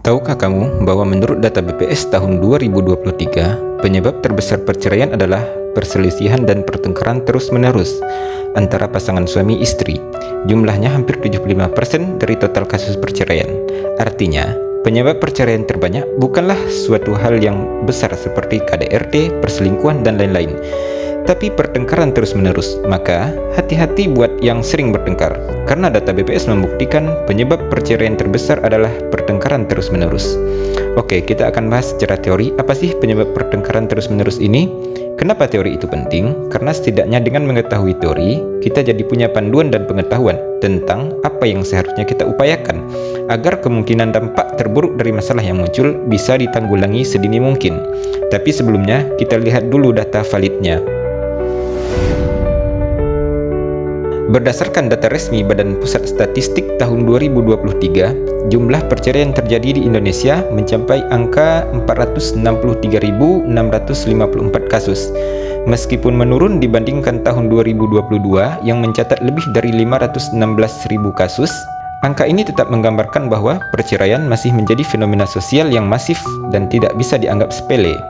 Tahukah kamu bahwa menurut data BPS tahun 2023, penyebab terbesar perceraian adalah perselisihan dan pertengkaran terus-menerus antara pasangan suami istri. Jumlahnya hampir 75% dari total kasus perceraian. Artinya, penyebab perceraian terbanyak bukanlah suatu hal yang besar seperti KDRT, perselingkuhan, dan lain-lain, tapi pertengkaran terus-menerus. Maka, hati-hati buat yang sering bertengkar, karena data BPS membuktikan penyebab perceraian terbesar adalah pertengkaran terus-menerus. Oke, kita akan bahas secara teori apa sih penyebab pertengkaran terus-menerus ini. Kenapa teori itu penting? Karena setidaknya dengan mengetahui teori, kita jadi punya panduan dan pengetahuan tentang apa yang seharusnya kita upayakan agar kemungkinan dampak terburuk dari masalah yang muncul bisa ditanggulangi sedini mungkin. Tapi sebelumnya, kita lihat dulu data validnya. Berdasarkan data resmi Badan Pusat Statistik tahun 2023, jumlah perceraian terjadi di Indonesia mencapai angka 463.654 kasus, meskipun menurun dibandingkan tahun 2022 yang mencatat lebih dari 516.000 kasus. Angka ini tetap menggambarkan bahwa perceraian masih menjadi fenomena sosial yang masif dan tidak bisa dianggap sepele.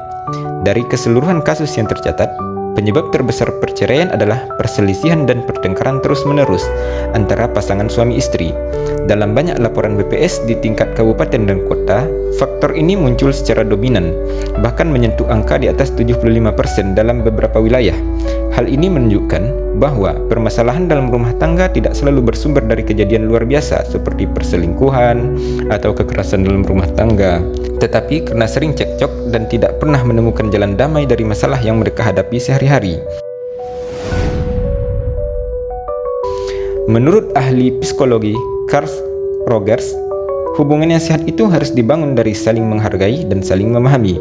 Dari keseluruhan kasus yang tercatat, penyebab terbesar perceraian adalah perselisihan dan pertengkaran terus-menerus antara pasangan suami istri. Dalam banyak laporan BPS di tingkat kabupaten dan kota, faktor ini muncul secara dominan, bahkan menyentuh angka di atas 75% dalam beberapa wilayah. Hal ini menunjukkan bahwa permasalahan dalam rumah tangga tidak selalu bersumber dari kejadian luar biasa seperti perselingkuhan atau kekerasan dalam rumah tangga, tetapi karena sering cekcok dan tidak pernah menemukan jalan damai dari masalah yang mereka hadapi sehari-hari. Menurut ahli psikologi Carl Rogers, hubungan yang sehat itu harus dibangun dari saling menghargai dan saling memahami.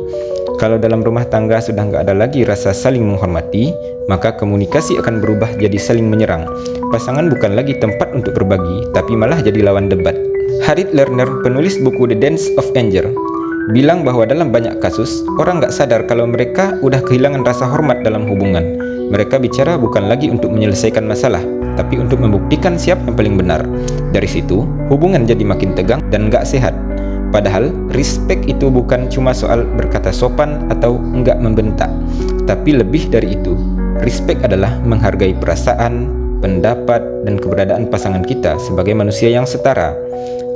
Kalau dalam rumah tangga sudah nggak ada lagi rasa saling menghormati, maka komunikasi akan berubah jadi saling menyerang. Pasangan bukan lagi tempat untuk berbagi, tapi malah jadi lawan debat. Harriet Lerner, penulis buku The Dance of Anger, bilang bahwa dalam banyak kasus, orang nggak sadar kalau mereka udah kehilangan rasa hormat dalam hubungan. Mereka bicara bukan lagi untuk menyelesaikan masalah, tapi untuk membuktikan siapa yang paling benar. Dari situ, hubungan jadi makin tegang dan nggak sehat. Padahal, respect itu bukan cuma soal berkata sopan atau enggak membentak, tapi lebih dari itu. Respect adalah menghargai perasaan, pendapat, dan keberadaan pasangan kita sebagai manusia yang setara.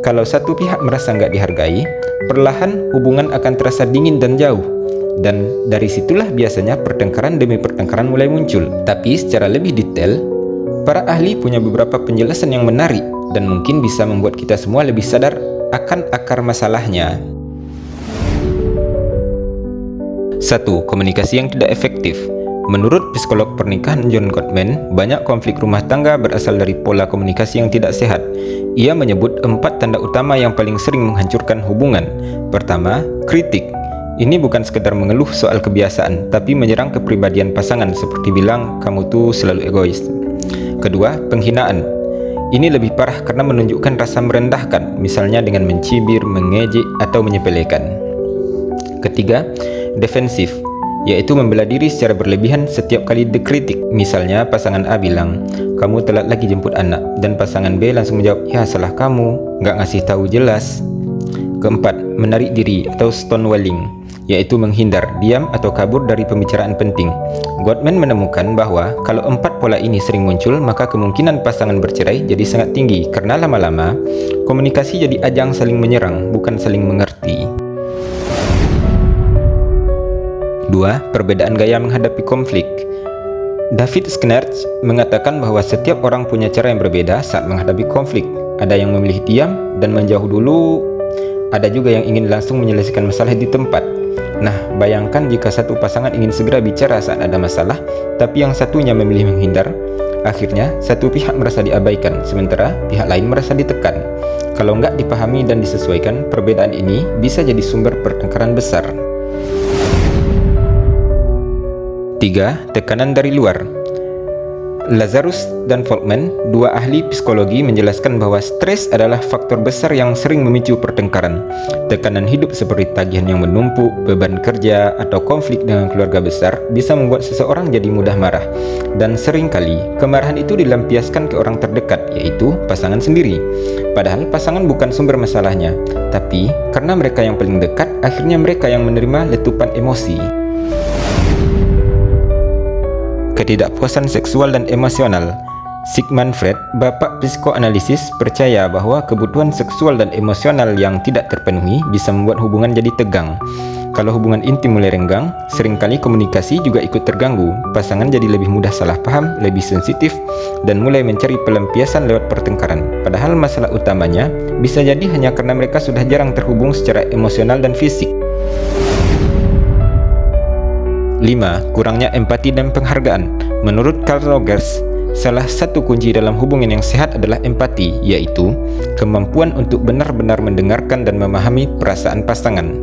Kalau satu pihak merasa enggak dihargai, perlahan hubungan akan terasa dingin dan jauh. Dan dari situlah biasanya pertengkaran demi pertengkaran mulai muncul. Tapi secara lebih detail, para ahli punya beberapa penjelasan yang menarik dan mungkin bisa membuat kita semua lebih sadar akan akar masalahnya. 1. Komunikasi yang tidak efektif. Menurut psikolog pernikahan John Gottman, banyak konflik rumah tangga berasal dari pola komunikasi yang tidak sehat. Ia menyebut 4 tanda utama yang paling sering menghancurkan hubungan. Pertama, kritik. Ini bukan sekedar mengeluh soal kebiasaan, tapi menyerang kepribadian pasangan seperti bilang, kamu tuh selalu egois. Kedua, penghinaan. Ini lebih parah karena menunjukkan rasa merendahkan, misalnya dengan mencibir, mengejek, atau menyepelekan. Ketiga, defensif, yaitu membela diri secara berlebihan setiap kali dikritik. Misalnya pasangan A bilang, kamu telat lagi jemput anak, dan pasangan B langsung menjawab, ya salah kamu, nggak ngasih tahu jelas. Keempat, menarik diri atau stonewalling, yaitu menghindar, diam, atau kabur dari pembicaraan penting. Gottman menemukan bahwa kalau 4 pola ini sering muncul, maka kemungkinan pasangan bercerai jadi sangat tinggi karena lama-lama komunikasi jadi ajang saling menyerang, bukan saling mengerti. 2. Perbedaan gaya menghadapi konflik. David Schnarch mengatakan bahwa setiap orang punya cara yang berbeda saat menghadapi konflik. Ada yang memilih diam dan menjauh dulu, ada juga yang ingin langsung menyelesaikan masalah di tempat. Nah, bayangkan jika satu pasangan ingin segera bicara saat ada masalah, tapi yang satunya memilih menghindar. Akhirnya, satu pihak merasa diabaikan, sementara pihak lain merasa ditekan. Kalau nggak dipahami dan disesuaikan, perbedaan ini bisa jadi sumber pertengkaran besar. 3. Tekanan dari luar. Lazarus dan Folkman, dua ahli psikologi, menjelaskan bahwa stres adalah faktor besar yang sering memicu pertengkaran. Tekanan hidup seperti tagihan yang menumpuk, beban kerja, atau konflik dengan keluarga besar bisa membuat seseorang jadi mudah marah. Dan seringkali, kemarahan itu dilampiaskan ke orang terdekat, yaitu pasangan sendiri. Padahal pasangan bukan sumber masalahnya, tapi karena mereka yang paling dekat, akhirnya mereka yang menerima letupan emosi. Ketidakpuasan seksual dan emosional. Sigmund Freud, bapak psikoanalisis, percaya bahwa kebutuhan seksual dan emosional yang tidak terpenuhi bisa membuat hubungan jadi tegang. Kalau hubungan intim mulai renggang, seringkali komunikasi juga ikut terganggu. Pasangan jadi lebih mudah salah paham, lebih sensitif, dan mulai mencari pelampiasan lewat pertengkaran. Padahal masalah utamanya bisa jadi hanya karena mereka sudah jarang terhubung secara emosional dan fisik. 5. Kurangnya empati dan penghargaan. Menurut Carl Rogers, salah satu kunci dalam hubungan yang sehat adalah empati, yaitu kemampuan untuk benar-benar mendengarkan dan memahami perasaan pasangan.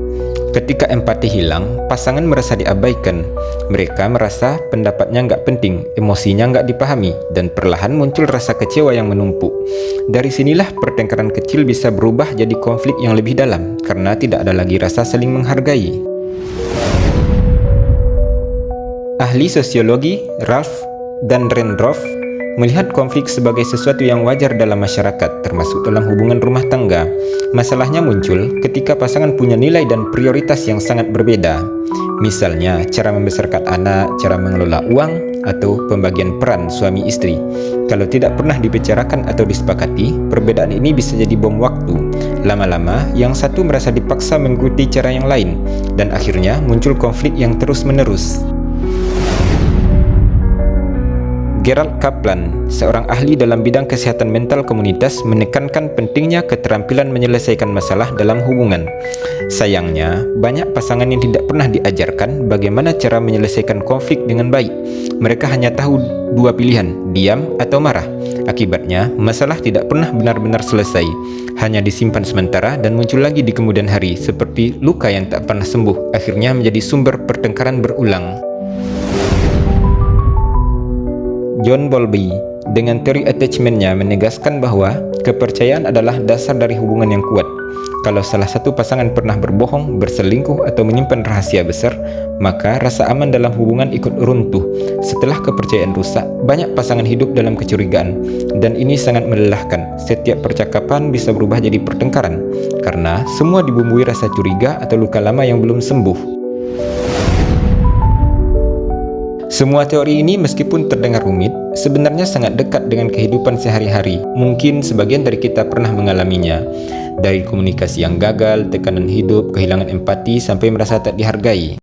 Ketika empati hilang, pasangan merasa diabaikan. Mereka merasa pendapatnya nggak penting, emosinya nggak dipahami, dan perlahan muncul rasa kecewa yang menumpuk. Dari sinilah pertengkaran kecil bisa berubah jadi konflik yang lebih dalam, karena tidak ada lagi rasa saling menghargai. Ahli sosiologi Ralph dan Randolph melihat konflik sebagai sesuatu yang wajar dalam masyarakat, termasuk dalam hubungan rumah tangga. Masalahnya muncul ketika pasangan punya nilai dan prioritas yang sangat berbeda. Misalnya, cara membesarkan anak, cara mengelola uang, atau pembagian peran suami istri. Kalau tidak pernah dibicarakan atau disepakati, perbedaan ini bisa jadi bom waktu. Lama-lama, yang satu merasa dipaksa mengikuti cara yang lain, dan akhirnya muncul konflik yang terus-menerus. Gerald Kaplan, seorang ahli dalam bidang kesehatan mental komunitas, menekankan pentingnya keterampilan menyelesaikan masalah dalam hubungan. Sayangnya, banyak pasangan yang tidak pernah diajarkan bagaimana cara menyelesaikan konflik dengan baik. Mereka hanya tahu dua pilihan, diam atau marah. Akibatnya, masalah tidak pernah benar-benar selesai, hanya disimpan sementara dan muncul lagi di kemudian hari, seperti luka yang tak pernah sembuh, akhirnya menjadi sumber pertengkaran berulang. John Bowlby, dengan teori attachment-nya, menegaskan bahwa kepercayaan adalah dasar dari hubungan yang kuat. Kalau salah satu pasangan pernah berbohong, berselingkuh, atau menyimpan rahasia besar, maka rasa aman dalam hubungan ikut runtuh. Setelah kepercayaan rusak, banyak pasangan hidup dalam kecurigaan, dan ini sangat melelahkan. Setiap percakapan bisa berubah jadi pertengkaran, karena semua dibumbui rasa curiga atau luka lama yang belum sembuh. Semua teori ini meskipun terdengar rumit, sebenarnya sangat dekat dengan kehidupan sehari-hari. Mungkin sebagian dari kita pernah mengalaminya. Dari komunikasi yang gagal, tekanan hidup, kehilangan empati, sampai merasa tak dihargai.